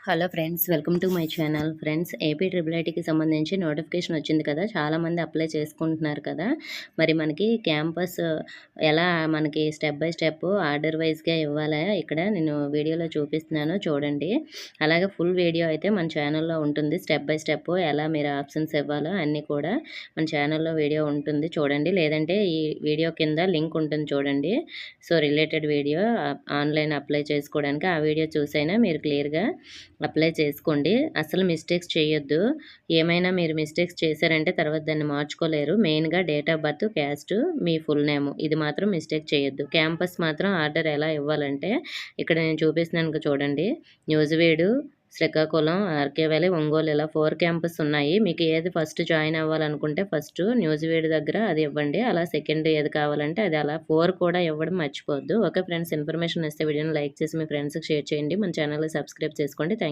Hello friends, welcome to my channel. Friends, AP triple ఐటీకి సంబంధించి notification వచ్చింది కదా, చాలామంది అప్లై చేసుకుంటున్నారు కదా. మరి మనకి క్యాంపస్ ఎలా మనకి స్టెప్ బై స్టెప్ ఆర్డర్ వైజ్గా ఇవ్వాలా ఇక్కడ నేను వీడియోలో చూపిస్తున్నాను చూడండి. అలాగే ఫుల్ వీడియో అయితే మన ఛానల్లో ఉంటుంది. స్టెప్ బై స్టెప్ ఎలా మీరు ఆప్షన్స్ ఇవ్వాలో అన్నీ కూడా మన ఛానల్లో వీడియో ఉంటుంది చూడండి. లేదంటే ఈ వీడియో కింద లింక్ ఉంటుంది చూడండి. So related video online apply చేసుకోవడానికి ఆ వీడియో చూసైనా మీరు క్లియర్గా అప్లై చేసుకోండి. అసలు మిస్టేక్స్ చేయొద్దు. ఏమైనా మీరు మిస్టేక్స్ చేశారంటే తర్వాత దాన్ని మార్చుకోలేరు. మెయిన్గా date of birth, caste, me full name ఇది మాత్రం మిస్టేక్ చేయొద్దు. క్యాంపస్ మాత్రం ఆర్డర్ ఎలా ఇవ్వాలంటే ఇక్కడ నేను చూపిస్తున్నాను చూడండి. న్యూజివీడు, శ్రీకాకుళం, ఆర్కే వ్యాలీ, ఒంగోలు ఇలా 4 క్యాంపస్ ఉన్నాయి. మీకు ఏది ఫస్ట్ జాయిన్ అవ్వాలనుకుంటే ఫస్ట్ న్యూజివీడు దగ్గర అది ఇవ్వండి. అలా సెకండ్ ఏది కావాలంటే అది అలా 4 కూడా ఇవ్వడం మర్చిపోవద్దు. ఓకే ఫ్రెండ్స్, ఇన్ఫర్మేషన్ ఇస్తే వీడియోని లైక్ చేసి మీ ఫ్రెండ్స్కి షేర్ చేయండి. మన ఛానల్ని సబ్స్క్రైబ్ చేసుకోండి. థ్యాంక్